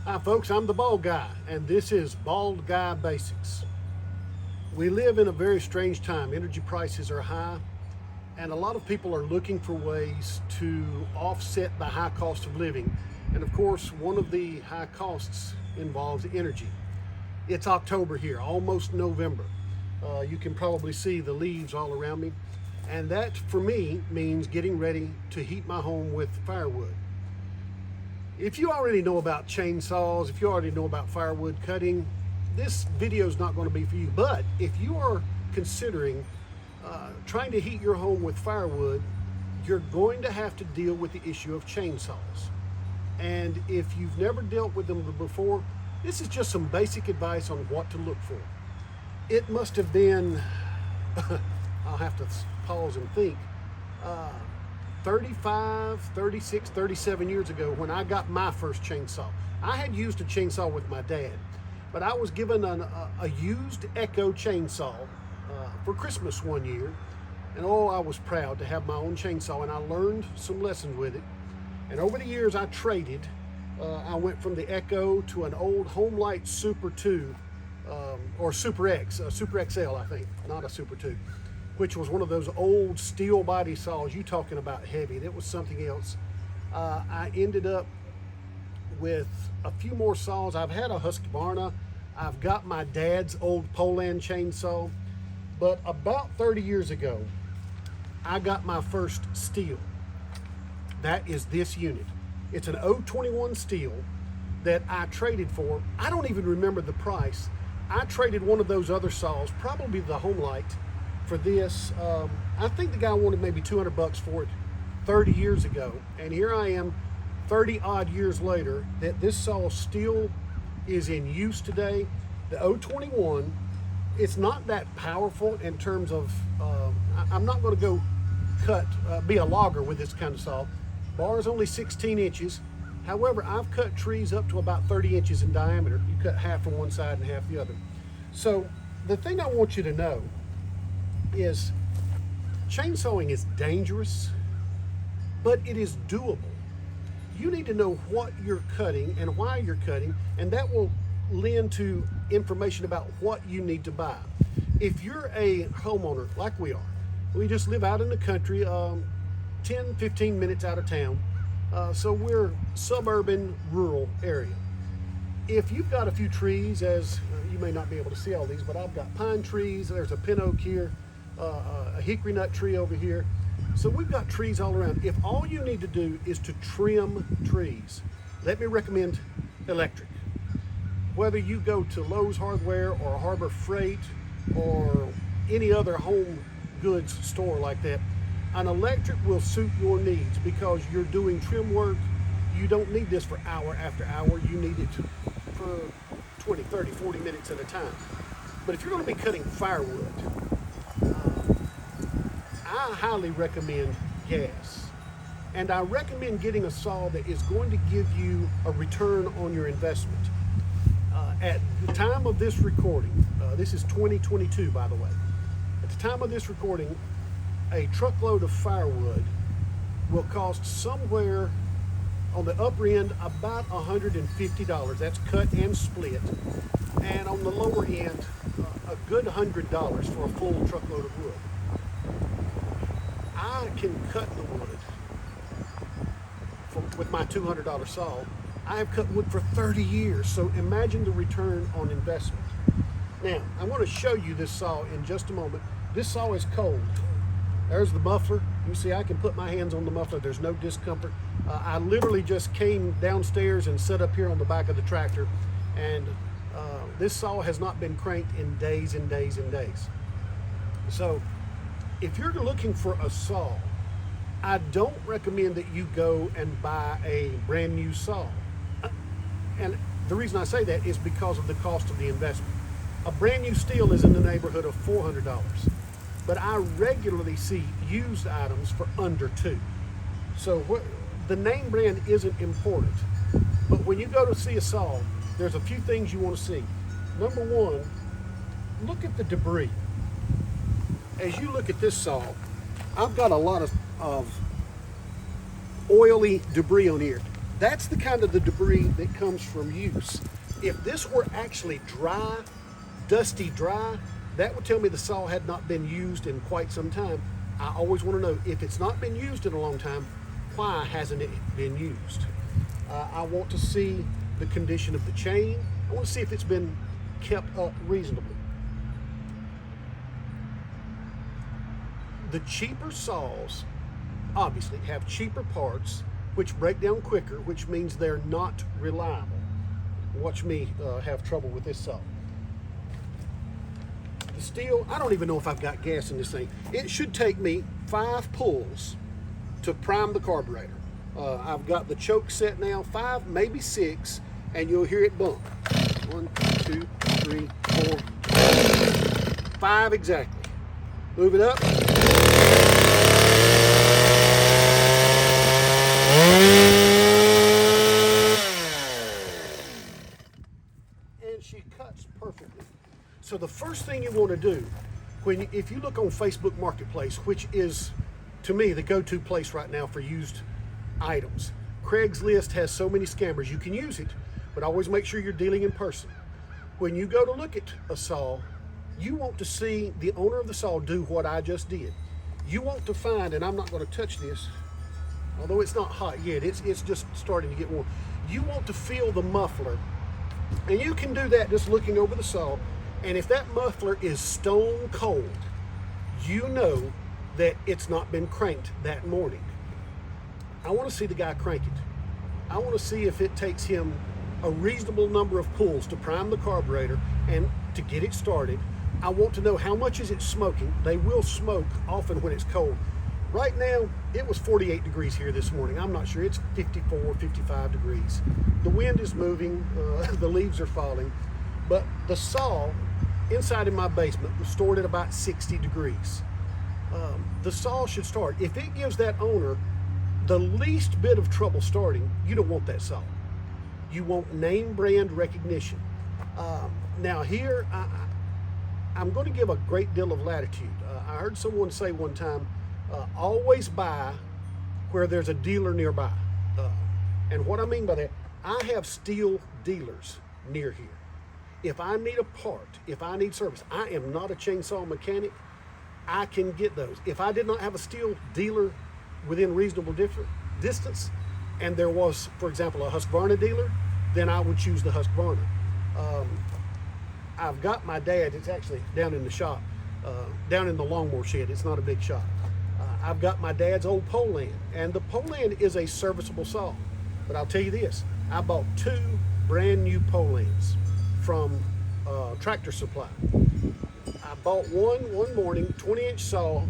Hi folks, I'm the Bald Guy, and this is Bald Guy Basics. We live in a very strange time. Energy prices are high, and a lot of people are looking for ways to offset the high cost of living. And of course, one of the high costs involves energy. It's October here, almost November. You can probably see the leaves all around me, and that for me means getting ready to heat my home with firewood. If you already know about chainsaws, if you already know about firewood cutting, this video is not going to be for you. But if you are considering trying to heat your home with firewood, you're going to have to deal with the issue of chainsaws. And if you've never dealt with them before, this is just some basic advice on what to look for. It must have been, I'll have to pause and think, 35, 36, 37 years ago when I got my first chainsaw. I had used a chainsaw with my dad, but I was given a used Echo chainsaw for Christmas one year. And oh, I was proud to have my own chainsaw, and I learned some lessons with it. And over the years I traded. I went from the Echo to an old Homelight Super 2, or Super X, Super XL I think, not a Super 2. Which was one of those old steel body saws. You talking about heavy. That was something else. I ended up with a few more saws. I've had a Husqvarna. I've got my dad's old Poland chainsaw. But about 30 years ago, I got my first Stihl. That is this unit. It's an 021 Stihl that I traded for. I don't even remember the price. I traded one of those other saws, probably the Homelight, for this. I think the guy wanted maybe $200 for it 30 years ago, and here I am 30 odd years later that this saw still is in use today. The 021, it's not that powerful in terms of I'm not going to go be a logger with this kind of saw. Bar is only 16 inches. However, I've cut trees up to about 30 inches in diameter. You cut half from one side and half the other. So the thing I want you to know is chainsawing is dangerous, but it is doable. You need to know what you're cutting and why you're cutting, and that will lend to information about what you need to buy. If you're a homeowner like we are, we just live out in the country, 10, 15 minutes out of town, so we're suburban, rural area. If you've got a few trees, as you may not be able to see all these, but I've got pine trees, there's a pin oak here, a hickory nut tree over here. So we've got trees all around. If all you need to do is to trim trees, let me recommend electric. Whether you go to Lowe's Hardware or Harbor Freight or any other home goods store like that, an electric will suit your needs because you're doing trim work. You don't need this for hour after hour. You need it for 20, 30, 40 minutes at a time. But if you're going to be cutting firewood, I highly recommend gas. And I recommend getting a saw that is going to give you a return on your investment. At the time of this recording, this is 2022 by the way, at the time of this recording, a truckload of firewood will cost somewhere on the upper end about $150. That's cut and split. And on the lower end, a good $100 for a full truckload of wood. I can cut the wood with my $200 saw. I have cut wood for 30 years, so imagine the return on investment. Now, I want to show you this saw in just a moment. This saw is cold. There's the muffler. You see, I can put my hands on the muffler. There's no discomfort. I literally just came downstairs and set up here on the back of the tractor, and this saw has not been cranked in days and days and days. So if you're looking for a saw, I don't recommend that you go and buy a brand new saw. And the reason I say that is because of the cost of the investment. A brand new Stihl is in the neighborhood of $400, but I regularly see used items for under $2. So the name brand isn't important, but when you go to see a saw, there's a few things you want to see. Number one, look at the debris. As you look at this saw, I've got a lot of oily debris on here. That's the kind of the debris that comes from use. If this were actually dry, dusty dry, that would tell me the saw had not been used in quite some time. I always want to know, if it's not been used in a long time, why hasn't it been used? I want to see the condition of the chain. I want to see if it's been kept up reasonably. The cheaper saws obviously have cheaper parts which break down quicker, which means they're not reliable. Watch me have trouble with this saw. The steel, I don't even know if I've got gas in this thing. It should take me 5 pulls to prime the carburetor. I've got the choke set now, 5, maybe 6, and you'll hear it bump. 1, 2, 3, 4, 5 exactly. Move it up. And she cuts perfectly. So the first thing you want to do, if you look on Facebook Marketplace, which is, to me, the go-to place right now for used items. Craigslist has so many scammers. You can use it, but always make sure you're dealing in person. When you go to look at a saw, you want to see the owner of the saw do what I just did. You want to find, and I'm not going to touch this, although it's not hot yet, it's just starting to get warm. You want to feel the muffler, and you can do that just looking over the saw. And if that muffler is stone cold, you know that it's not been cranked that morning. I want to see the guy crank it. I want to see if it takes him a reasonable number of pulls to prime the carburetor and to get it started. I want to know how much is it smoking. They will smoke often when it's cold. Right now, it was 48 degrees here this morning. I'm not sure. It's 54, 55 degrees. The wind is moving. The leaves are falling. But the saw inside in my basement was stored at about 60 degrees. The saw should start. If it gives that owner the least bit of trouble starting, you don't want that saw. You want name brand recognition. Now here, I'm going to give a great deal of latitude. I heard someone say one time, always buy where there's a dealer nearby. And what I mean by that, I have steel dealers near here. If I need a part, if I need service, I am not a chainsaw mechanic. I can get those. If I did not have a steel dealer within reasonable distance, and there was, for example, a Husqvarna dealer, then I would choose the Husqvarna. I've got my dad, it's actually down in the shop, down in the lawnmower shed. It's not a big shop. I've got my dad's old Poland, and the Poland is a serviceable saw. But I'll tell you this, I bought 2 brand new Polands from Tractor Supply. I bought one morning, 20-inch saw,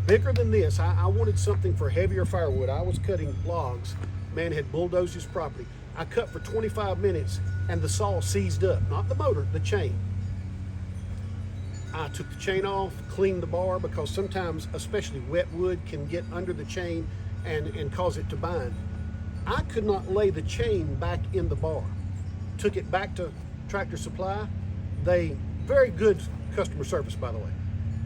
bigger than this. I wanted something for heavier firewood. I was cutting logs. Man had bulldozed his property. I cut for 25 minutes and the saw seized up. Not the motor, the chain. I took the chain off, cleaned the bar, because sometimes, especially wet wood, can get under the chain and cause it to bind. I could not lay the chain back in the bar. Took it back to Tractor Supply. They, very good customer service, by the way.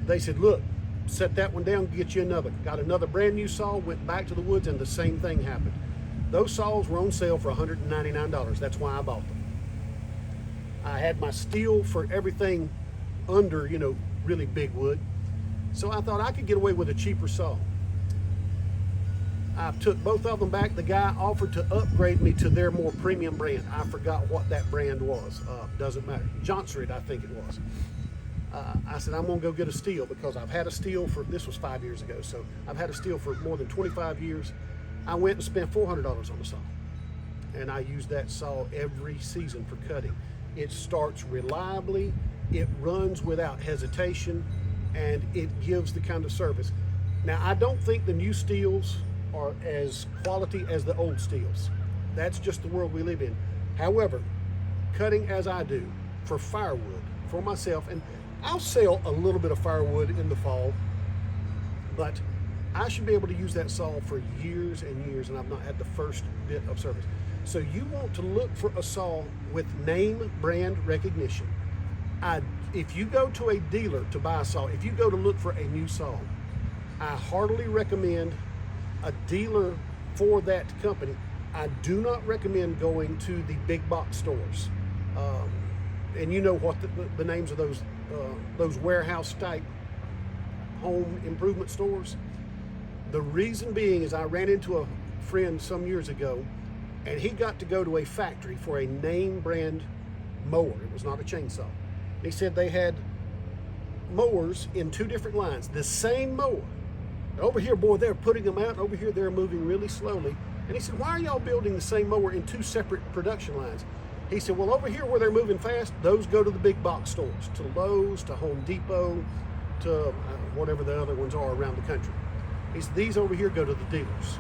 They said, look, set that one down, get you another. Got another brand new saw, went back to the woods, and the same thing happened. Those saws were on sale for $199. That's why I bought them. I had my steel for everything under, really big wood. So I thought I could get away with a cheaper saw. I took both of them back. The guy offered to upgrade me to their more premium brand. I forgot what that brand was. Doesn't matter. Johnsrid, I think it was. I said, I'm going to go get a steel, because I've had a steel for, this was 5 years ago, so I've had a steel for more than 25 years. I went and spent $400 on the saw. And I use that saw every season for cutting. It starts reliably, it runs without hesitation, and it gives the kind of service. Now, I don't think the new steels are as quality as the old steels. That's just the world we live in. However, cutting as I do for firewood, for myself, and I'll sell a little bit of firewood in the fall, but I should be able to use that saw for years and years, and I've not had the first bit of service. So you want to look for a saw with name brand recognition. If you go to a dealer to buy a saw, if you go to look for a new saw, I heartily recommend a dealer for that company I do not recommend going to the big box stores. And you know what the names of those warehouse type home improvement stores. The reason being is I ran into a friend some years ago, and he got to go to a factory for a name brand mower. It was not a chainsaw. He said they had mowers in two different lines, the same mower. Over here, boy, they're putting them out, and over here they're moving really slowly. And he said, why are y'all building the same mower in two separate production lines? He said, well, over here where they're moving fast, those go to the big box stores, to Lowe's, to Home Depot, to whatever the other ones are around the country. He said, these over here go to the dealers.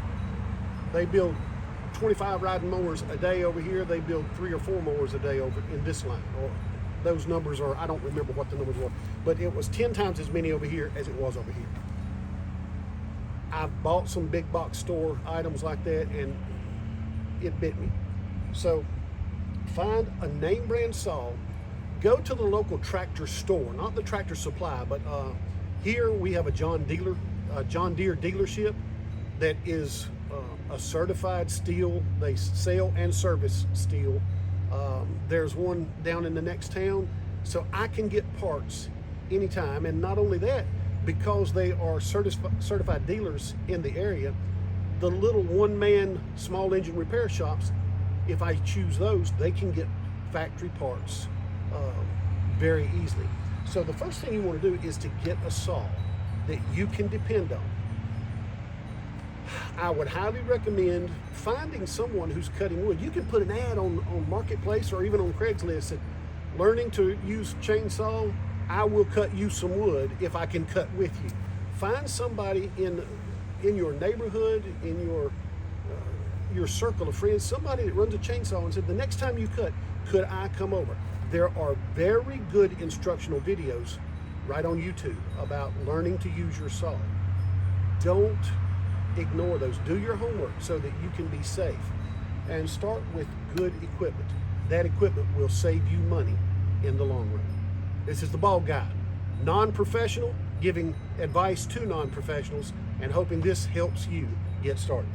They build 25 riding mowers a day over here. They build 3 or 4 mowers a day over in this line. Or those numbers are, I don't remember what the numbers were, but it was 10 times as many over here as it was over here. I've bought some big box store items like that, and it bit me. So find a name brand saw. Go to the local tractor store, not the Tractor Supply, but here we have a John Deere dealership that is a certified steel. They sell and service steel. There's one down in the next town, so I can get parts anytime. And not only that, because they are certified dealers in the area, the little one-man small engine repair shops, if I choose those, they can get factory parts very easily. So the first thing you want to do is to get a saw that you can depend on. I would highly recommend finding someone who's cutting wood. You can put an ad on Marketplace or even on Craigslist that learning to use chainsaw, I will cut you some wood if I can cut with you. Find somebody in your neighborhood, in your circle of friends, somebody that runs a chainsaw and said, the next time you cut, could I come over? There are very good instructional videos right on YouTube about learning to use your saw. Don't ignore those. Do your homework so that you can be safe, and start with good equipment. That equipment will save you money in the long run. This is the Bald Guy, non-professional, giving advice to non-professionals and hoping this helps you get started.